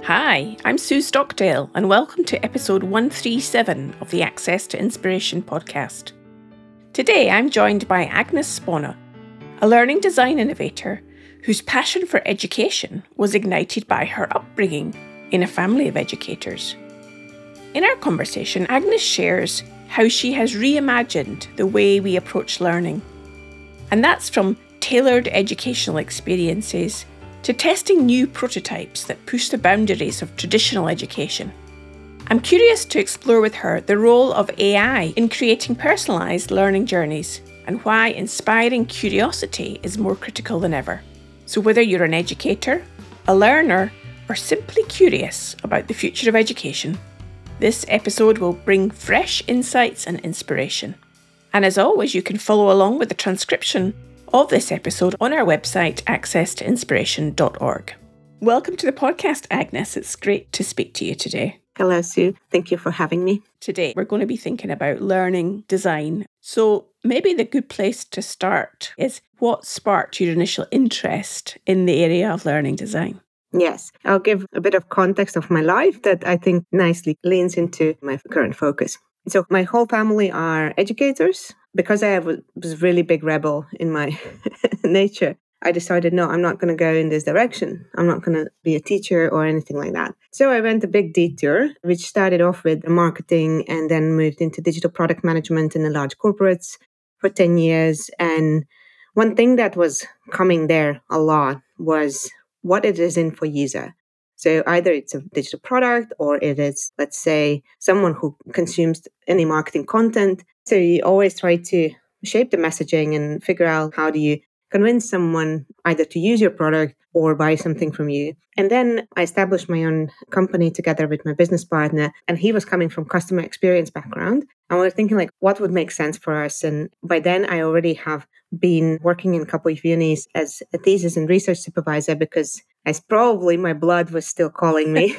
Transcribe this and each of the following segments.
Hi, I'm Sue Stockdale, and welcome to episode 137 of the Access to Inspiration podcast. Today I'm joined by Agnese Spona, a learning design innovator whose passion for education was ignited by her upbringing in a family of educators. In our conversation, Agnese shares how she has reimagined the way we approach learning. And that's from tailored educational experiences to testing new prototypes that push the boundaries of traditional education. I'm curious to explore with her the role of AI in creating personalised learning journeys and why inspiring curiosity is more critical than ever. So whether you're an educator, a learner, or simply curious about the future of education, this episode will bring fresh insights and inspiration. And as always, you can follow along with the transcription of this episode on our website, accesstoinspiration.org. Welcome to the podcast, Agnese. It's great to speak to you today. Hello, Sue. Thank you for having me. Today, we're going to be thinking about learning design. So maybe the good place to start is what sparked your initial interest in the area of learning design? Yes, I'll give a bit of context of my life that I think nicely leans into my current focus. So my whole family are educators. Because I was a really big rebel in my nature, I decided, no, I'm not going to go in this direction. I'm not going to be a teacher or anything like that. So I went a big detour, which started off with marketing and then moved into digital product management in the large corporates for 10 years. And one thing that was coming there a lot was what it is in for user. So either it's a digital product or it is, let's say, someone who consumes any marketing content. So you always try to shape the messaging and figure out how do you convince someone either to use your product or buy something from you. And then I established my own company together with my business partner, and he was coming from customer experience background. And we were thinking like, what would make sense for us? And by then I already have been working in a couple of unis as a thesis and research supervisor because my blood was still calling me.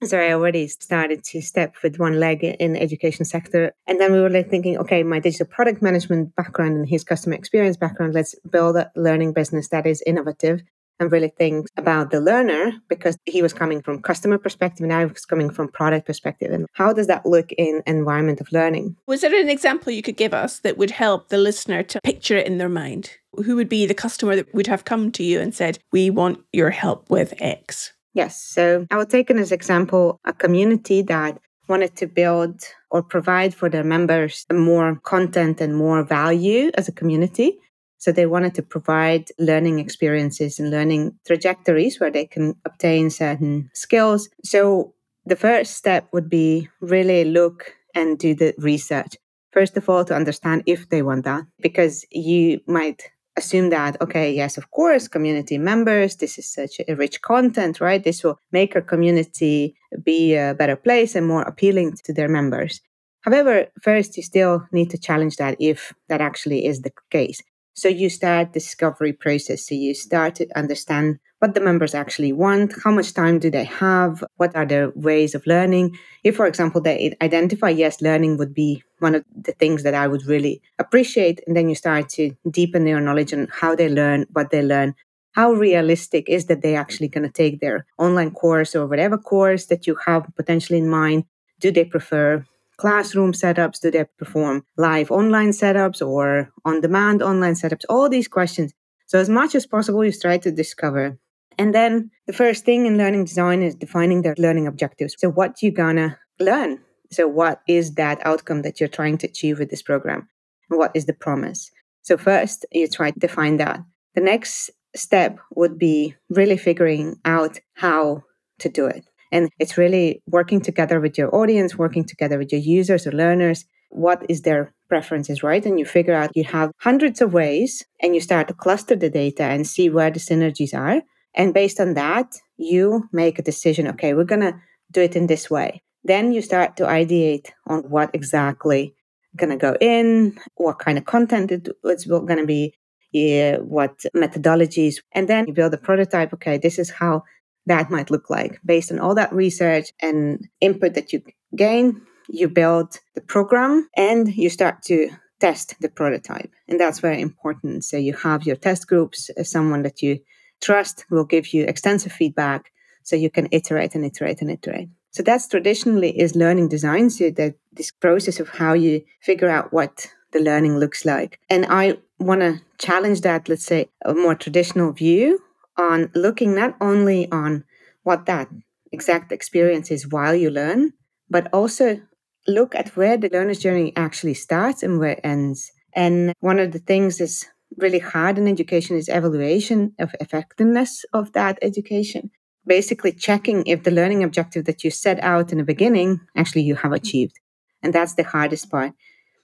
So I already started to step with one leg in the education sector. And then we were like thinking, okay, my digital product management background and his customer experience background, let's build a learning business that is innovative and really think about the learner, because he was coming from customer perspective and I was coming from product perspective. And how does that look in environment of learning? Was there an example you could give us that would help the listener to picture it in their mind? Who would be the customer that would have come to you and said, we want your help with X? Yes. So I will take as example a community that wanted to build or provide for their members more content and more value as a community. So they wanted to provide learning experiences and learning trajectories where they can obtain certain skills. So the first step would be really look and do the research. First of all, to understand if they want that, because you might assume that, okay, yes, of course, community members, this is such a rich content, right? This will make our community be a better place and more appealing to their members. However, first, you still need to challenge that if that actually is the case. So you start the discovery process. So you start to understand what the members actually want, how much time do they have, what are their ways of learning. If, for example, they identify, yes, learning would be one of the things that I would really appreciate, and then you start to deepen their knowledge on how they learn, what they learn, how realistic is that they actually going to take their online course or whatever course that you have potentially in mind. Do they prefer classroom setups? Do they perform live online setups or on-demand online setups? All these questions. So as much as possible, you try to discover. And then the first thing in learning design is defining their learning objectives. So what you gonna learn? So what is that outcome that you're trying to achieve with this program? And what is the promise? So first, you try to define that. The next step would be really figuring out how to do it. And it's really working together with your audience, working together with your users or learners. What is their preferences, right? And you figure out you have hundreds of ways and you start to cluster the data and see where the synergies are. And based on that, you make a decision, okay, we're going to do it in this way. Then you start to ideate on what exactly going to go in, what kind of content it's going to be, what methodologies. And then you build a prototype. Okay, this is how that might look like. Based on all that research and input that you gain, you build the program and you start to test the prototype. And that's very important. So you have your test groups, someone that you trust will give you extensive feedback So you can iterate and iterate and iterate. So that's traditionally is learning design. So that this process of how you figure out what the learning looks like. And I want to challenge that, let's say, a more traditional view on looking not only on what that exact experience is while you learn, but also look at where the learner's journey actually starts and where it ends. And one of the things that's really hard in education is evaluation of effectiveness of that education. Basically checking if the learning objective that you set out in the beginning, actually you have achieved. And that's the hardest part.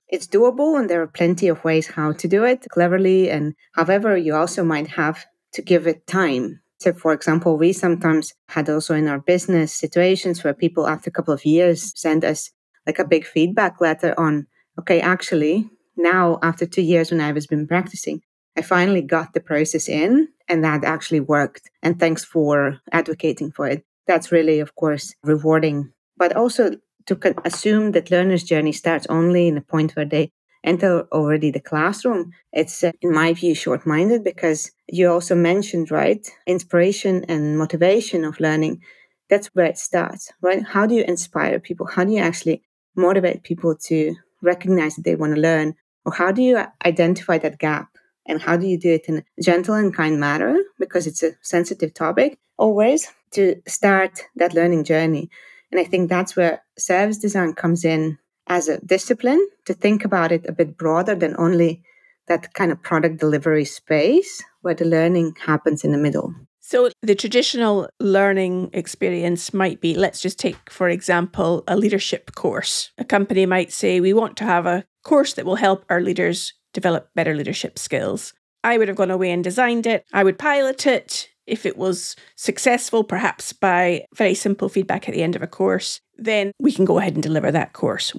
It's doable and there are plenty of ways how to do it cleverly. And however, you also might have to give it time. So for example, we sometimes had also in our business situations where people after a couple of years send us like a big feedback letter on, okay, actually now after 2 years when I was been practicing, I finally got the process in and that actually worked. And thanks for advocating for it. That's really, of course, rewarding. But also to assume that learner's journey starts only in a point where they enter already the classroom, it's, in my view, short-minded because you also mentioned, right, inspiration and motivation of learning. That's where it starts, right? How do you inspire people? How do you actually motivate people to recognize that they want to learn? Or how do you identify that gap? And how do you do it in a gentle and kind manner? Because it's a sensitive topic, always, to start that learning journey. And I think that's where service design comes in as a discipline, to think about it a bit broader than only that kind of product delivery space where the learning happens in the middle. So the traditional learning experience might be, let's just take, for example, a leadership course. A company might say, we want to have a course that will help our leaders develop better leadership skills. I would have gone away and designed it. I would pilot it. If it was successful, perhaps by very simple feedback at the end of a course, then we can go ahead and deliver that course.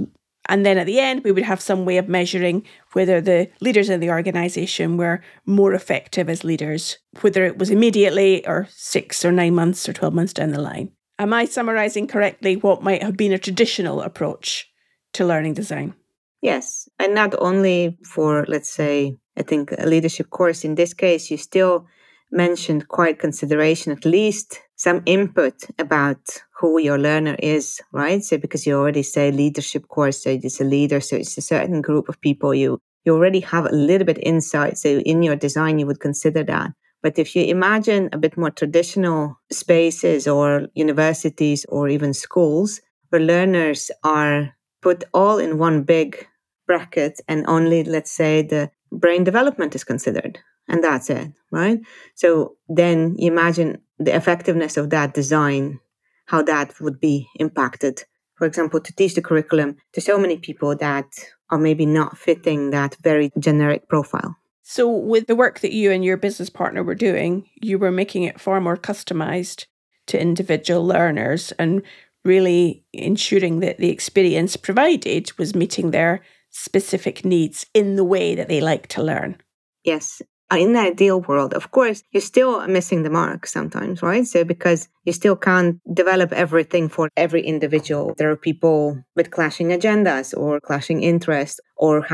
And then at the end, we would have some way of measuring whether the leaders in the organisation were more effective as leaders, whether it was immediately or 6 or 9 months or 12 months down the line. Am I summarising correctly what might have been a traditional approach to learning design? Yes. And not only for, let's say, I think a leadership course. In this case, you still mentioned quite consideration, at least some input about who your learner is, right? So because you already say leadership course, so it's a leader, so it's a certain group of people, you already have a little bit insight. So in your design, you would consider that. But if you imagine a bit more traditional spaces or universities or even schools where learners are put all in one big bracket and only, let's say, the brain development is considered. And that's it, right? So then you imagine the effectiveness of that design, how that would be impacted. For example, to teach the curriculum to so many people that are maybe not fitting that very generic profile. So with the work that you and your business partner were doing, you were making it far more customized to individual learners and really ensuring that the experience provided was meeting their specific needs in the way that they like to learn. Yes. In the ideal world, of course, you're still missing the mark sometimes, right? So because you still can't develop everything for every individual. There are people with clashing agendas or clashing interests or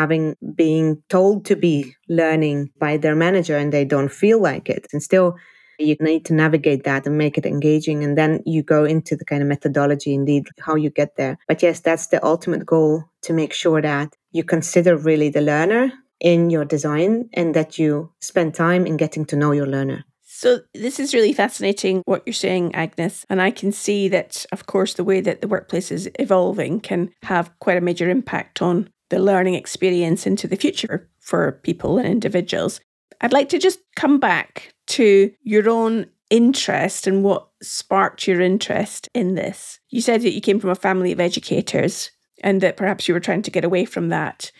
being told to be learning by their manager and they don't feel like it. And still, you need to navigate that and make it engaging. And then you go into the kind of methodology, indeed, how you get there. But yes, that's the ultimate goal, to make sure that you consider really the learner in your design and that you spend time in getting to know your learner. So this is really fascinating what you're saying, Agnes. And I can see that, of course, the way that the workplace is evolving can have quite a major impact on the learning experience into the future for people and individuals. I'd like to just come back to your own interest and what sparked your interest in this. You said that you came from a family of educators and that perhaps you were trying to get away from that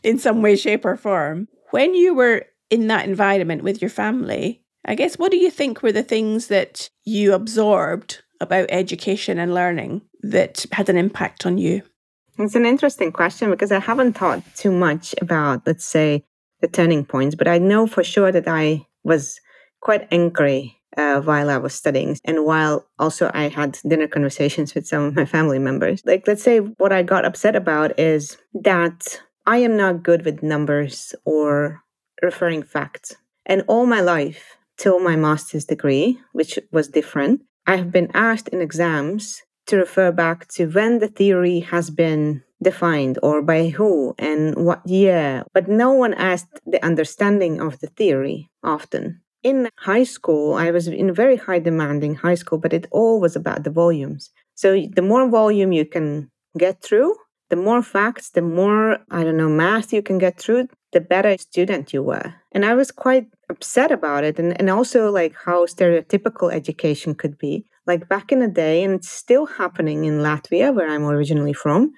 in some way, shape or form. When you were in that environment with your family, I guess, what do you think were the things that you absorbed about education and learning that had an impact on you? It's an interesting question because I haven't thought too much about, let's say, the turning points, but I know for sure that I was quite angry while I was studying and while also I had dinner conversations with some of my family members. Like, let's say what I got upset about is that I am not good with numbers or referring facts. And all my life, till my master's degree, which was different, I have been asked in exams to refer back to when the theory has been defined or by who and what year, but no one asked the understanding of the theory often. In high school, I was in a very high demanding high school, but it all was about the volumes. So the more volume you can get through, the more facts, the more, math you can get through, the better student you were. And I was quite upset about it. And also like how stereotypical education could be. Like back in the day, and it's still happening in Latvia, where I'm originally from,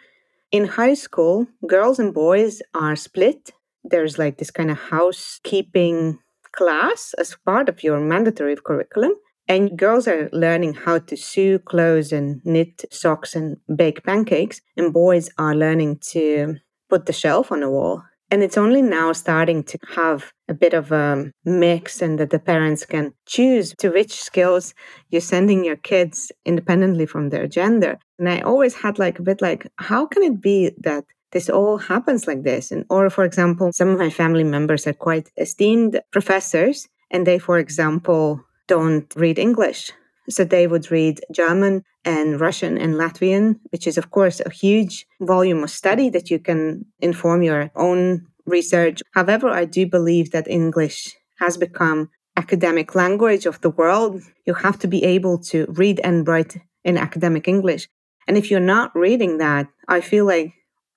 in high school, girls and boys are split. There's like this kind of housekeeping class as part of your mandatory curriculum. And girls are learning how to sew clothes and knit socks and bake pancakes. And boys are learning to put the shelf on the wall. And it's only now starting to have a bit of a mix and that the parents can choose to which skills you're sending your kids independently from their gender. And I always had like a bit like, how can it be that this all happens like this? And or, for example, some of my family members are quite esteemed professors, and they, for example, don't read English. So they would read German and Russian and Latvian, which is, of course, a huge volume of study that you can inform your own research. However, I do believe that English has become academic language of the world. You have to be able to read and write in academic English. And if you're not reading that, I feel like,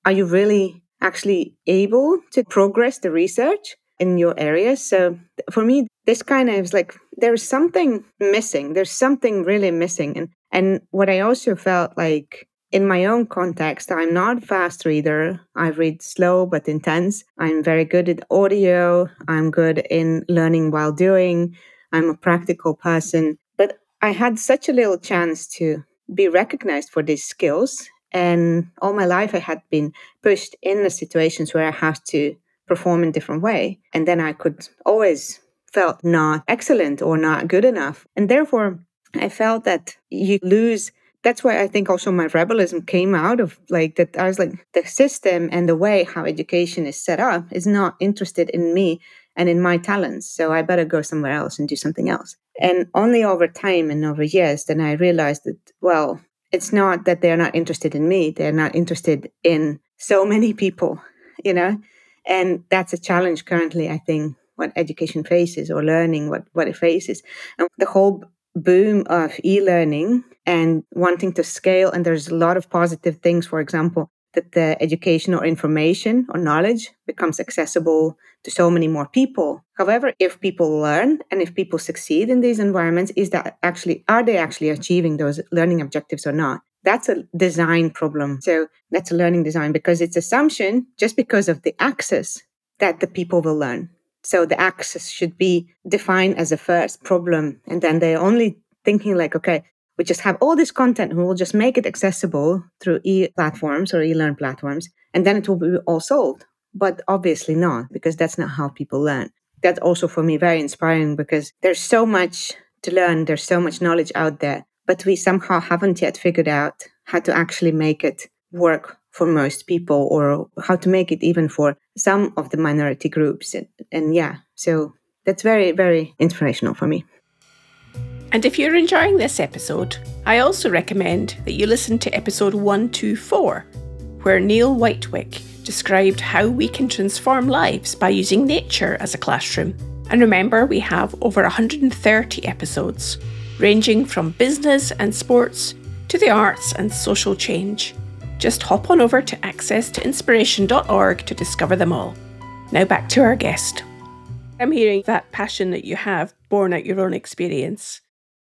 are you really actually able to progress the research in your area? So for me, this kind of is like, there's something missing. There's something really missing. And what I also felt like in my own context, I'm not a fast reader. I read slow but intense. I'm very good at audio. I'm good in learning while doing. I'm a practical person. But I had such a little chance to be recognized for these skills. And all my life, I had been pushed in the situations where I have to perform in a different way. And then I could always felt not excellent or not good enough. And therefore, I felt that you lose. That's why I think also my rebellism came out of like that. I was like, the system and the way how education is set up is not interested in me and in my talents. So I better go somewhere else and do something else. And only over time and over years, then I realized that, well, it's not that they're not interested in me. They're not interested in so many people, and that's a challenge currently, I think, what education faces or learning, what it faces. And the whole boom of e-learning and wanting to scale, and there's a lot of positive things, for example, that the education or information or knowledge becomes accessible to so many more people. However, if people learn and if people succeed in these environments, are they actually achieving those learning objectives or not? That's a design problem. So that's a learning design, because it's assumption just because of the access that the people will learn. So the access should be defined as a first problem. And then they're only thinking like, okay, we just have all this content and we'll just make it accessible through e-platforms or e-learn platforms. And then it will be all solved. But obviously not, because that's not how people learn. That's also for me very inspiring, because there's so much to learn. There's so much knowledge out there, but we somehow haven't yet figured out how to actually make it work for most people, or how to make it even for some of the minority groups. And yeah, so that's very, very inspirational for me. And if you're enjoying this episode, I also recommend that you listen to episode 124, where Neil Whitewick described how we can transform lives by using nature as a classroom. And remember, we have over 130 episodes, ranging from business and sports to the arts and social change. Just hop on over to accesstoinspiration.org to discover them all. Now back to our guest. I'm hearing that passion that you have born out your own experience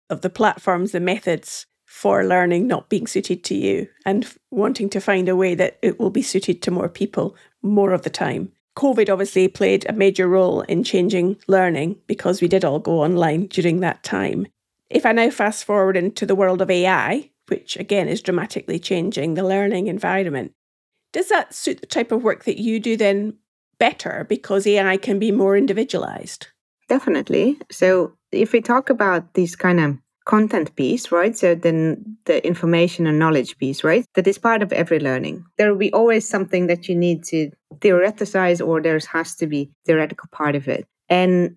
of the platforms, the methods for learning not being suited to you, and wanting to find a way that it will be suited to more people more of the time. COVID obviously played a major role in changing learning, because we did all go online during that time. If I now fast forward into the world of AI, which again is dramatically changing the learning environment, does that suit the type of work that you do then better, because AI can be more individualized? Definitely. So if we talk about these kind of content piece, right? So then the information and knowledge piece, right? That is part of every learning. There will be always something that you need to theoretize, or there has to be theoretical part of it. And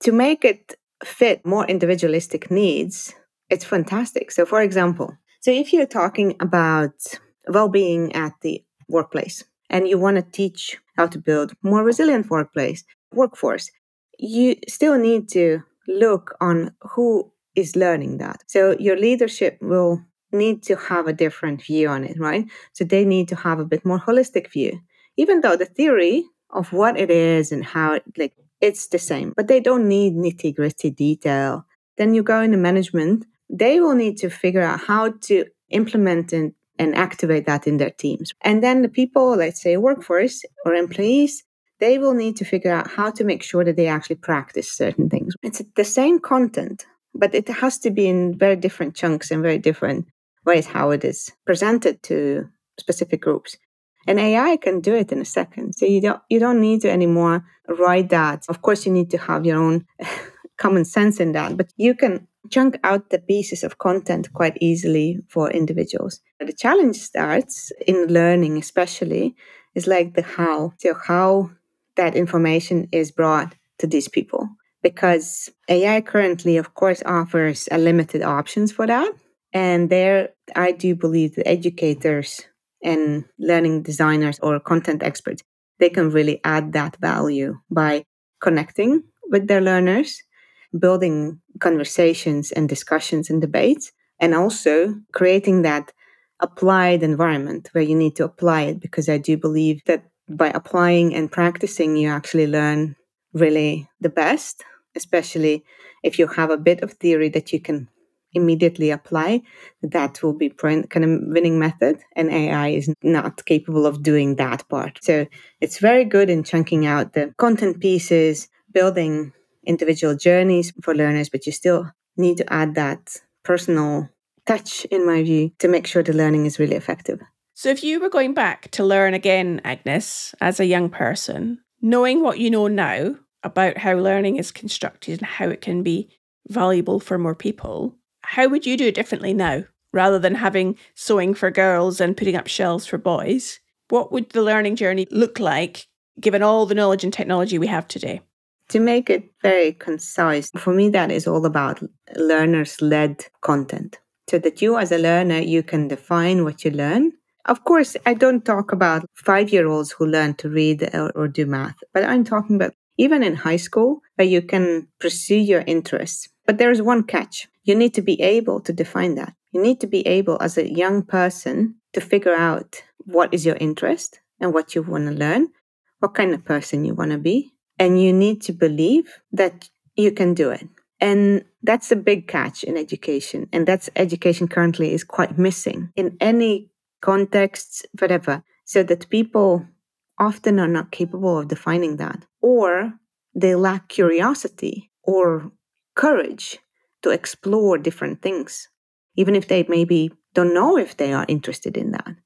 to make it fit more individualistic needs, it's fantastic. So for example, so if you're talking about well-being at the workplace and you want to teach how to build more resilient workforce, you still need to look on who is learning that. So your leadership will need to have a different view on it, right? So they need to have a bit more holistic view, even though the theory of what it is and how it's the same, but they don't need nitty-gritty detail. Then you go into management, they will need to figure out how to implement and activate that in their teams. And then the people, let's say workforce or employees, they will need to figure out how to make sure that they actually practice certain things. It's the same content, but it has to be in very different chunks and very different ways how it is presented to specific groups. And AI can do it in a second. So you don't need to anymore write that. Of course, you need to have your own common sense in that, but you can chunk out the pieces of content quite easily for individuals. The challenge starts in learning, especially, is like the how. So how that information is brought to these people. Because AI currently, of course, offers a limited options for that. And there, I do believe that educators and learning designers or content experts, they can really add that value by connecting with their learners, building conversations and discussions and debates, and also creating that applied environment where you need to apply it, because I do believe that by applying and practicing, you actually learn really the best, especially if you have a bit of theory that you can immediately apply. That will be kind of winning method, and AI is not capable of doing that part. So it's very good in chunking out the content pieces, building individual journeys for learners, but you still need to add that personal touch, in my view, to make sure the learning is really effective. So if you were going back to learn again, Agnes, as a young person, knowing what you know now about how learning is constructed and how it can be valuable for more people, how would you do it differently now? Rather than having sewing for girls and putting up shelves for boys, what would the learning journey look like given all the knowledge and technology we have today? To make it very concise, for me, that is all about learners-led content. So that you as a learner, you can define what you learn. Of course, I don't talk about 5-year-olds who learn to read or do math, but I'm talking about even in high school, where you can pursue your interests. But there is one catch. You need to be able to define that. You need to be able, as a young person, to figure out what is your interest and what you want to learn, what kind of person you want to be. And you need to believe that you can do it. And that's a big catch in education. And that's education currently is quite missing in any context, whatever. So that people often are not capable of defining that. Or they lack curiosity or courage to explore different things, even if they maybe don't know if they are interested in that.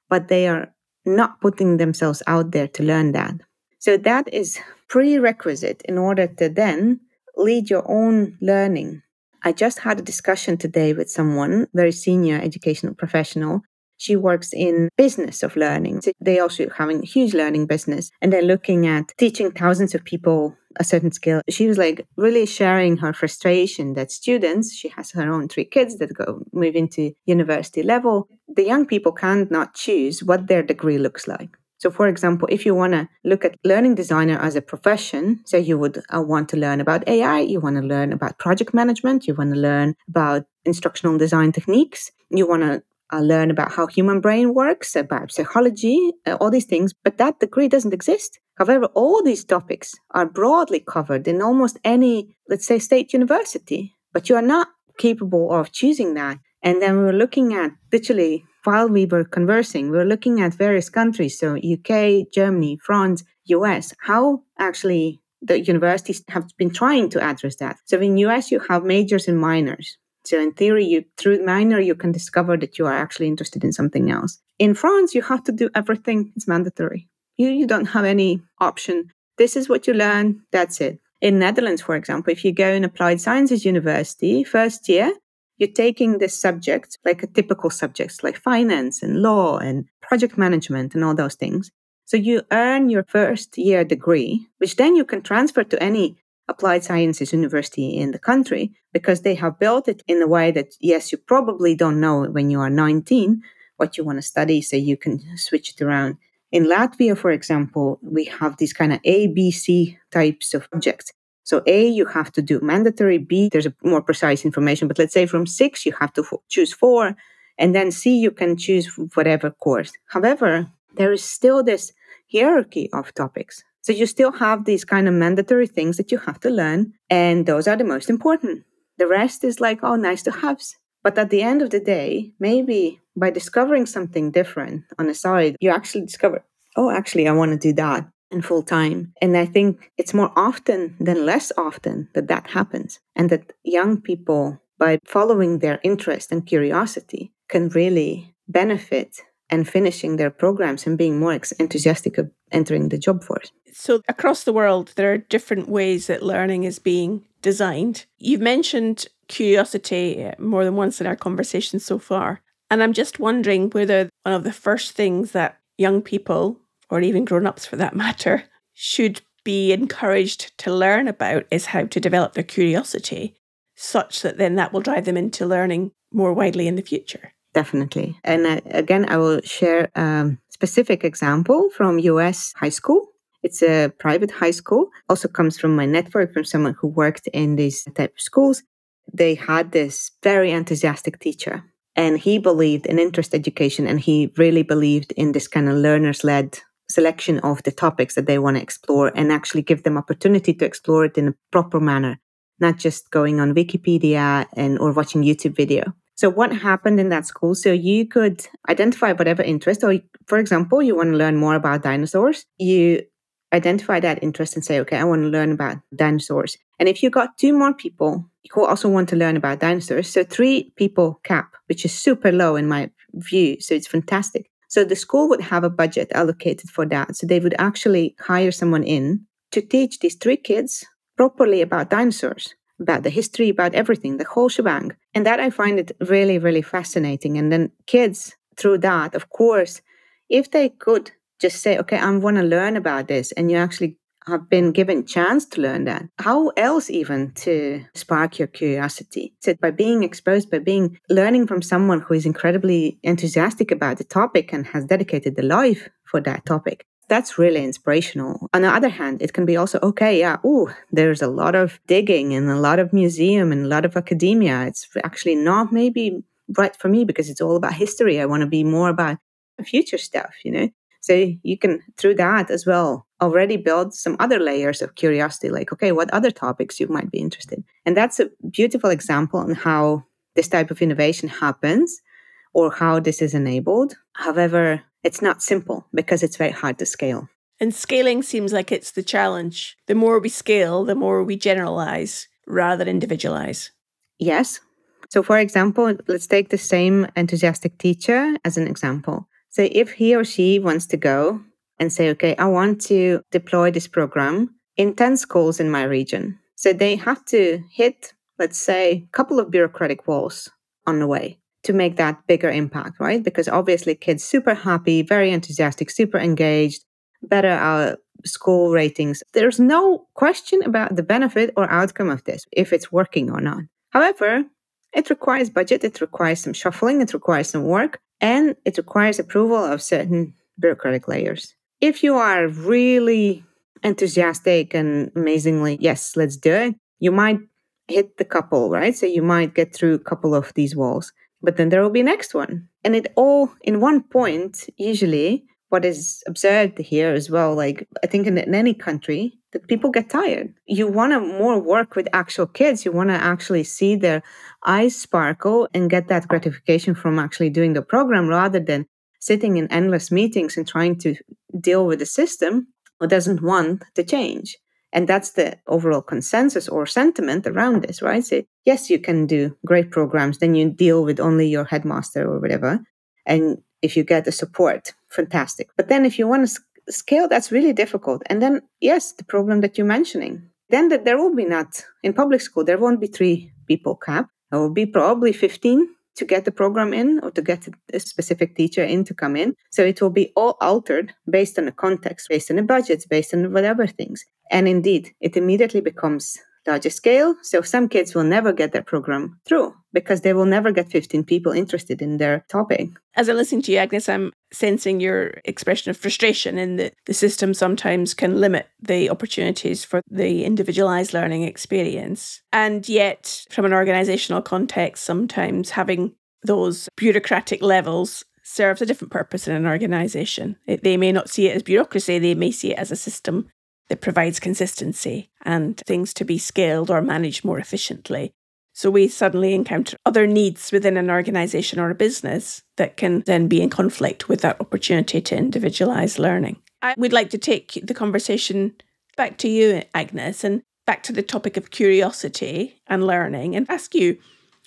But they are not putting themselves out there to learn that. So that is prerequisite in order to then lead your own learning. I just had a discussion today with someone, very senior educational professional. She works in business of learning. So they also have a huge learning business, and they're looking at teaching thousands of people a certain skill. She was like really sharing her frustration that students, she has her own 3 kids that move into university level. The young people cannot choose what their degree looks like. So for example, if you want to look at learning designer as a profession, so you would want to learn about AI, you want to learn about project management, you want to learn about instructional design techniques, you want to learn about how human brain works, about psychology, all these things, but that degree doesn't exist. However, all these topics are broadly covered in almost any, let's say, state university, but you are not capable of choosing that. And then we were looking at, literally, while we were conversing, we were looking at various countries, so UK, Germany, France, US, how actually the universities have been trying to address that. So in US, you have majors and minors. So in theory, through minor, you can discover that you are actually interested in something else. In France, you have to do everything. It's mandatory. You don't have any option. This is what you learn. That's it. In Netherlands, for example, if you go in applied sciences university, first year, you're taking this subject, like a typical subjects like finance and law and project management and all those things. So you earn your first year degree, which then you can transfer to any applied sciences university in the country, because they have built it in a way that, yes, you probably don't know when you are 19 what you want to study, so you can switch it around. In Latvia, for example, we have these kind of A, B, C types of subjects. So A, you have to do mandatory. B, there's a more precise information, but let's say from 6, you have to choose 4. And then C, you can choose whatever course. However, there is still this hierarchy of topics. So you still have these kind of mandatory things that you have to learn, and those are the most important. The rest is like, oh, nice to haves. But at the end of the day, maybe by discovering something different on the side, you actually discover, oh, actually, I want to do that in full time. And I think it's more often than less often that that happens. And that young people, by following their interest and curiosity, can really benefit and finishing their programs and being more enthusiastic of entering the job force. So across the world, there are different ways that learning is being designed. You've mentioned curiosity more than once in our conversation so far. And I'm just wondering whether one of the first things that young people, or even grown-ups for that matter, should be encouraged to learn about is how to develop their curiosity, such that then that will drive them into learning more widely in the future. Definitely. And again, I will share a specific example from US high school. It's a private high school. Also comes from my network, from someone who worked in these type of schools. They had this very enthusiastic teacher, and he believed in interest education, and he really believed in this kind of learners-led selection of the topics that they want to explore, and actually give them opportunity to explore it in a proper manner, not just going on Wikipedia or watching YouTube video. So what happened in that school? So you could identify whatever interest, or for example, you want to learn more about dinosaurs. You identify that interest and say, okay, I want to learn about dinosaurs. And if you got 2 more people who also want to learn about dinosaurs, so 3 people cap, which is super low in my view. So it's fantastic. So the school would have a budget allocated for that. So they would actually hire someone in to teach these 3 kids properly about dinosaurs, about the history, about everything, the whole shebang. And that I find it really, really fascinating. And then kids, through that, of course, if they could just say, okay, I want to learn about this, and you actually have been given chance to learn that, how else even to spark your curiosity? So by being exposed, by learning from someone who is incredibly enthusiastic about the topic and has dedicated their life for that topic, that's really inspirational. On the other hand, it can be also, okay, there's a lot of digging and a lot of museum and a lot of academia. It's actually not maybe right for me because it's all about history. I want to be more about future stuff, So you can, through that as well, already build some other layers of curiosity, like, okay, what other topics you might be interested in? And that's a beautiful example on how this type of innovation happens or how this is enabled. However, it's not simple because it's very hard to scale. And scaling seems like it's the challenge. The more we scale, the more we generalize rather than individualize. Yes. So for example, let's take the same enthusiastic teacher as an example. So if he or she wants to go and say, okay, I want to deploy this program in 10 schools in my region. So they have to hit, let's say, a couple of bureaucratic walls on the way to make that bigger impact, right? Because obviously kids super happy, very enthusiastic, super engaged, better school ratings. There's no question about the benefit or outcome of this, if it's working or not. However, it requires budget, it requires some shuffling, it requires some work, and it requires approval of certain bureaucratic layers. If you are really enthusiastic and amazingly, yes, let's do it, you might hit the couple, right? So you might get through a couple of these walls, but then there will be next one. And it all in one point, usually, what is observed here as well, like I think in any country, that people get tired. You want to more work with actual kids. You want to actually see their eyes sparkle and get that gratification from actually doing the program rather than sitting in endless meetings and trying to deal with a system who doesn't want to change. And that's the overall consensus or sentiment around this, right? So yes, you can do great programs. Then you deal with only your headmaster or whatever. And if you get the support, fantastic. But then if you want to scale, that's really difficult. And then, yes, the problem that you're mentioning, then there will be not, in public school, there won't be 3 people cap. There will be probably 15 to get the program in or to get a specific teacher in to come in. So it will be all altered based on the context, based on the budgets, based on whatever things. And indeed, it immediately becomes larger scale. So some kids will never get their program through because they will never get 15 people interested in their topic. As I listen to you, Agnes, I'm sensing your expression of frustration in that the system sometimes can limit the opportunities for the individualized learning experience. And yet, from an organizational context, sometimes having those bureaucratic levels serves a different purpose in an organization. They may not see it as bureaucracy, they may see it as a system that provides consistency and things to be scaled or managed more efficiently. So we suddenly encounter other needs within an organisation or a business that can then be in conflict with that opportunity to individualise learning. I would like to take the conversation back to you, Agnes, and back to the topic of curiosity and learning, and ask you,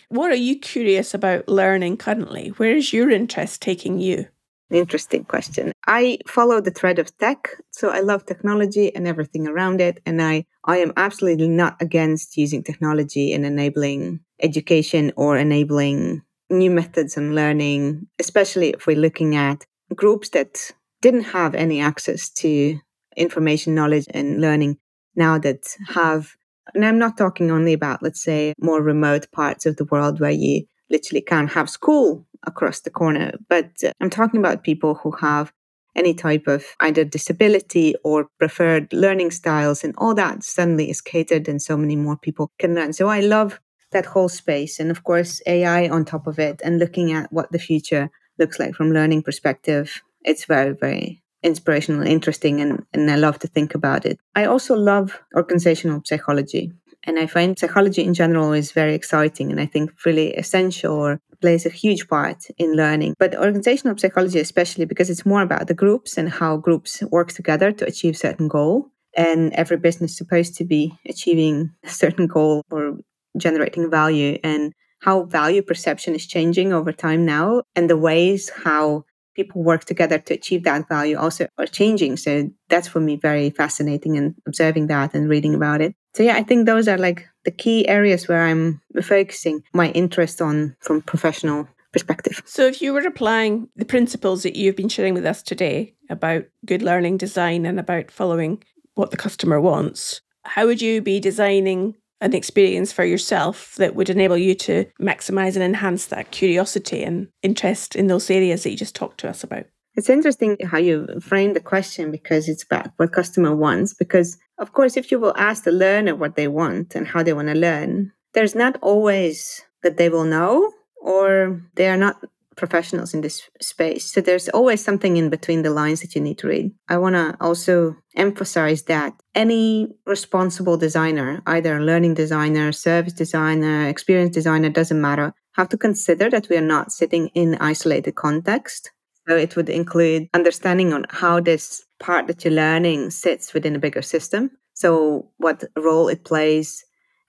what are you curious about learning currently? Where is your interest taking you? Interesting question. I follow the thread of tech, so I love technology and everything around it. And I am absolutely not against using technology in enabling education or enabling new methods on learning, especially if we're looking at groups that didn't have any access to information, knowledge, and learning now that have. And I'm not talking only about, let's say, more remote parts of the world where you literally can't have school across the corner. But I'm talking about people who have any type of either disability or preferred learning styles, and all that suddenly is catered and so many more people can learn. So I love that whole space. And of course, AI on top of it and looking at what the future looks like from learning perspective. It's very, very inspirational and interesting, and I love to think about it. I also love organizational psychology. And I find psychology in general is very exciting and I think really essential or plays a huge part in learning. But organizational psychology especially because it's more about the groups and how groups work together to achieve a certain goal. And every business is supposed to be achieving a certain goal or generating value, and how value perception is changing over time now, and the ways how people work together to achieve that value also are changing. So that's for me very fascinating, and observing that and reading about it. So yeah, I think those are like the key areas where I'm focusing my interest on from professional perspective. So if you were applying the principles that you've been sharing with us today about good learning design and about following what the customer wants, how would you be designing an experience for yourself that would enable you to maximize and enhance that curiosity and interest in those areas that you just talked to us about? It's interesting how you frame the question because it's about what customer wants. Because, of course, if you will ask the learner what they want and how they want to learn, there's not always that they will know or they are not professionals in this space. So there's always something in between the lines that you need to read. I want to also emphasize that any responsible designer, either a learning designer, service designer, experience designer, doesn't matter, have to consider that we are not sitting in isolated context. So it would include understanding on how this part that you're learning sits within a bigger system. So what role it plays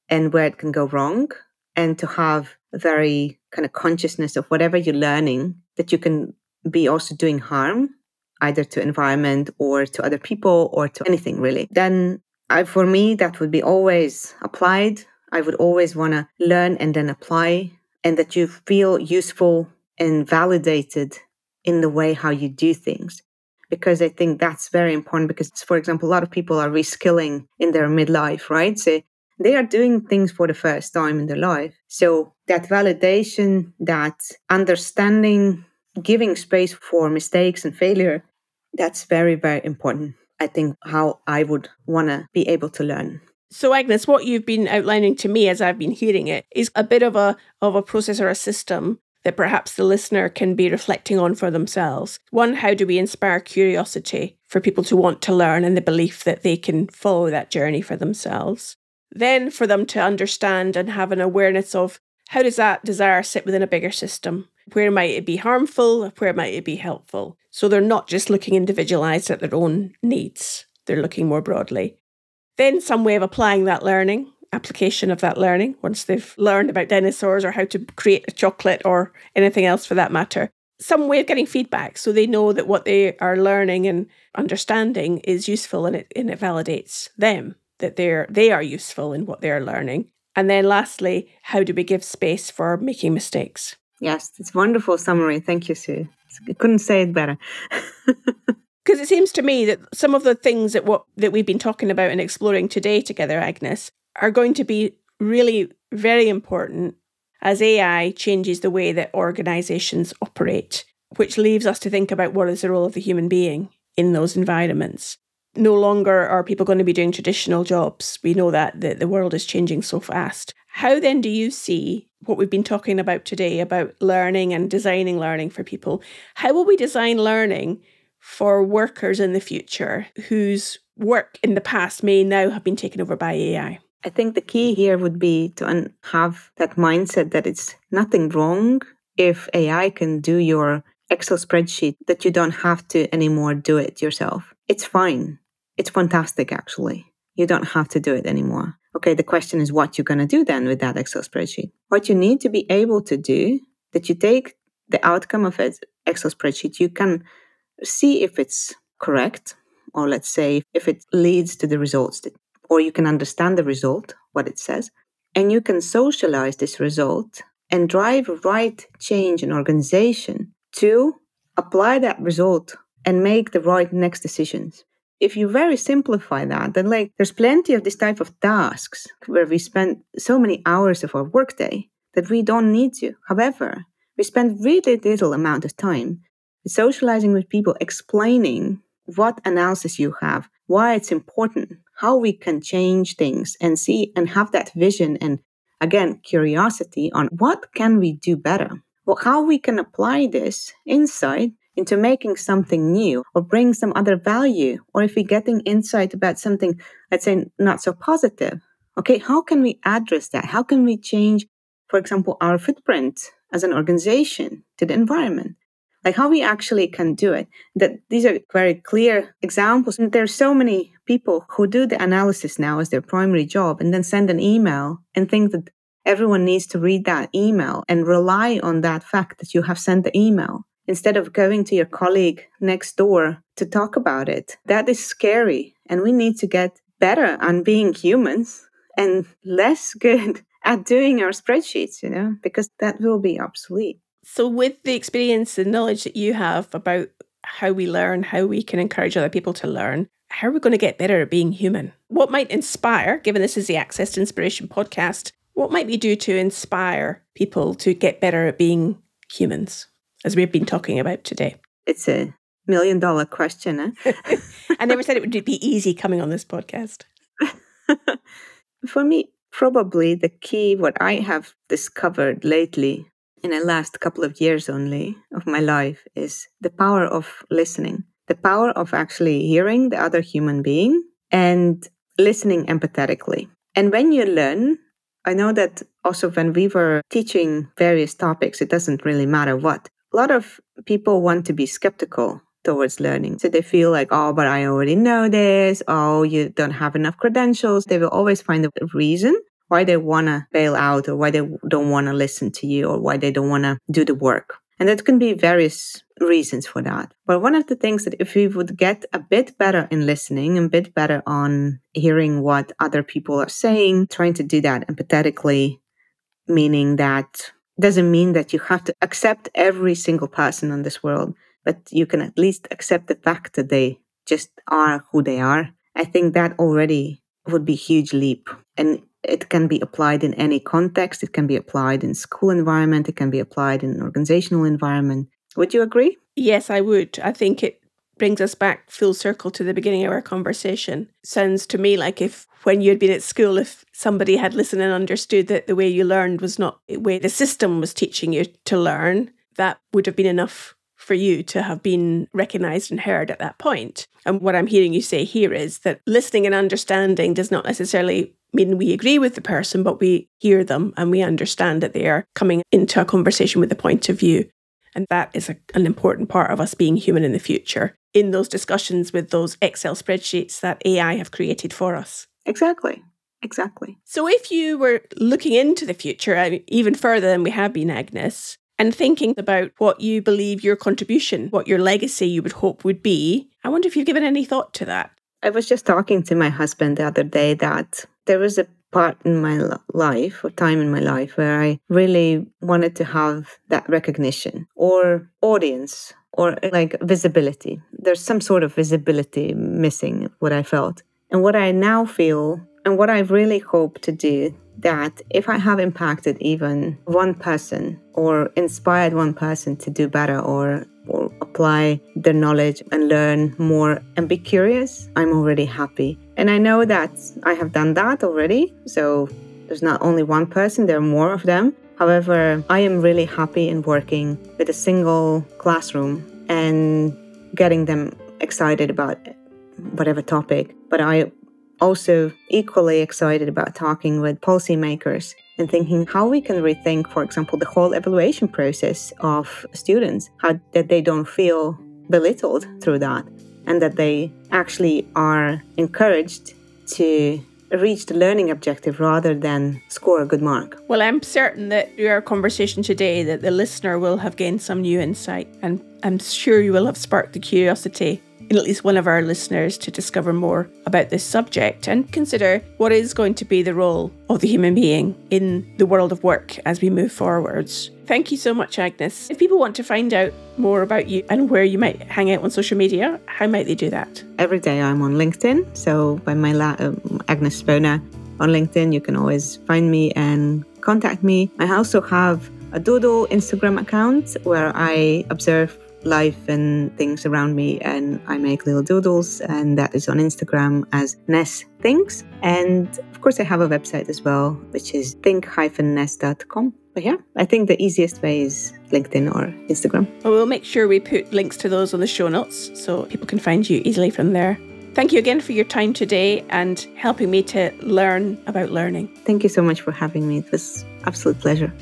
and where it can go wrong. And to have a very kind of consciousness of whatever you're learning, that you can be also doing harm, either to environment or to other people or to anything really. Then for me, that would be always applied. I would always want to learn and then apply, and that you feel useful and validated in the way how you do things. Because I think that's very important because, for example, a lot of people are reskilling in their midlife, right? So they are doing things for the first time in their life. So that validation, that understanding, giving space for mistakes and failure, that's very, very important. I think how I would want to be able to learn. So Agnes, what you've been outlining to me as I've been hearing it is a bit of a process or a system that perhaps the listener can be reflecting on for themselves. One, how do we inspire curiosity for people to want to learn and the belief that they can follow that journey for themselves? Then for them to understand and have an awareness of how does that desire sit within a bigger system? Where might it be harmful? Where might it be helpful? So they're not just looking individualized at their own needs. They're looking more broadly. Then some way of applying that learning, application of that learning, once they've learned about dinosaurs or how to create a chocolate or anything else for that matter. Some way of getting feedback so they know that what they are learning and understanding is useful and it validates them, that they are useful in what they're learning. And then lastly, how do we give space for making mistakes? Yes, it's a wonderful summary. Thank you, Sue. I couldn't say it better. Because it seems to me that some of the things that we've been talking about and exploring today together, Agnes, are going to be really very important as AI changes the way that organisations operate, which leaves us to think about what is the role of the human being in those environments. No longer are people going to be doing traditional jobs. We know that the world is changing so fast. How then do you see what we've been talking about today about learning and designing learning for people? How will we design learning for workers in the future whose work in the past may now have been taken over by AI? I think the key here would be to have that mindset that it's nothing wrong if AI can do your Excel spreadsheet, that you don't have to anymore do it yourself. It's fine. It's fantastic, actually. You don't have to do it anymore. Okay, the question is what you're going to do then with that Excel spreadsheet. What you need to be able to do, that you take the outcome of an Excel spreadsheet, you can see if it's correct, or let's say if it leads to the results, or you can understand the result, what it says, and you can socialize this result and drive a right change in organization to apply that result and make the right next decisions. If you very simplify that, then there's plenty of this type of tasks where we spend so many hours of our workday that we don't need to. However, we spend really little amount of time socializing with people, explaining what analysis you have, why it's important, how we can change things and see and have that vision and, again, curiosity on what can we do better, how we can apply this insight into making something new or bring some other value, or if we're getting insight about something, let's say, not so positive. Okay, how can we address that? How can we change, for example, our footprint as an organization to the environment? How we actually can do it. That these are very clear examples. And there's so many people who do the analysis now as their primary job and then send an email and think that everyone needs to read that email and rely on that fact that you have sent the email instead of going to your colleague next door to talk about it. That is scary. And we need to get better on being humans and less good at doing our spreadsheets, because that will be obsolete. So with the experience and knowledge that you have about how we learn, how we can encourage other people to learn, how are we going to get better at being human? What might inspire, given this is the Access to Inspiration podcast, what might we do to inspire people to get better at being humans, as we've been talking about today? It's a $1 million question, eh? I never said it would be easy coming on this podcast. For me, probably the key, what I have discovered lately, in the last couple of years only of my life, is the power of listening, the power of actually hearing the other human being and listening empathetically. And when you learn, I know that also when we were teaching various topics, it doesn't really matter what. A lot of people want to be skeptical towards learning. So they feel like, oh, but I already know this. Oh, you don't have enough credentials. They will always find a reason why they want to bail out, or why they don't want to listen to you, or why they don't want to do the work. And that can be various reasons for that. But one of the things that if we would get a bit better in listening, a bit better on hearing what other people are saying, trying to do that empathetically, meaning that doesn't mean that you have to accept every single person in this world, but you can at least accept the fact that they just are who they are. I think that already would be a huge leap. And it can be applied in any context. It can be applied in school environment. It can be applied in an organizational environment. Would you agree? Yes, I would. I think it brings us back full circle to the beginning of our conversation. Sounds to me like if when you'd been at school, if somebody had listened and understood that the way you learned was not the way the system was teaching you to learn, that would have been enough for you to have been recognised and heard at that point. And what I'm hearing you say here is that listening and understanding does not necessarily mean we agree with the person, but we hear them and we understand that they are coming into a conversation with a point of view. And that is an important part of us being human in the future, in those discussions with those Excel spreadsheets that AI have created for us. Exactly. So if you were looking into the future, even further than we have been, Agnes, and thinking about what you believe your contribution, what your legacy you would hope would be, I wonder if you've given any thought to that. I was just talking to my husband the other day that there was a part in my life or time in my life where I really wanted to have that recognition or audience or like visibility. There's some sort of visibility missing, what I felt. And what I now feel and what I really hope to do, that if I have impacted even one person or inspired one person to do better or apply their knowledge and learn more and be curious, I'm already happy. And I know that I have done that already. So there's not only one person, there are more of them. However, I am really happy in working with a single classroom and getting them excited about whatever topic. But I also equally excited about talking with policymakers and thinking how we can rethink, for example, the whole evaluation process of students, how that they don't feel belittled through that and that they actually are encouraged to reach the learning objective rather than score a good mark. Well, I'm certain that through our conversation today that the listener will have gained some new insight, and I'm sure you will have sparked the curiosity in at least one of our listeners to discover more about this subject and consider what is going to be the role of the human being in the world of work as we move forwards. Thank you so much, Agnese. If people want to find out more about you and where you might hang out on social media, how might they do that? Every day I'm on LinkedIn. So by my Agnese Spona on LinkedIn, you can always find me and contact me. I also have a Doodle Instagram account where I observe life and things around me and I make little doodles, and that is on Instagram as Ness Thinks. And of course I have a website as well, which is think-ness.com. But yeah, I think the easiest way is LinkedIn or Instagram. Well, we'll make sure we put links to those on the show notes so people can find you easily from there. Thank you again for your time today and helping me to learn about learning. Thank you so much for having me. It was an absolute pleasure.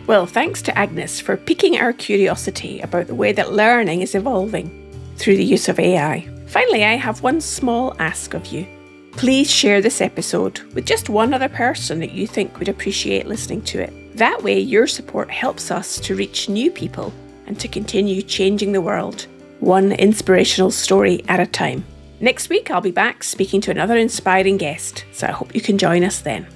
Well, thanks to Agnese for piquing our curiosity about the way that learning is evolving through the use of AI. Finally, I have one small ask of you. Please share this episode with just one other person that you think would appreciate listening to it. That way, your support helps us to reach new people and to continue changing the world, one inspirational story at a time. Next week, I'll be back speaking to another inspiring guest, so I hope you can join us then.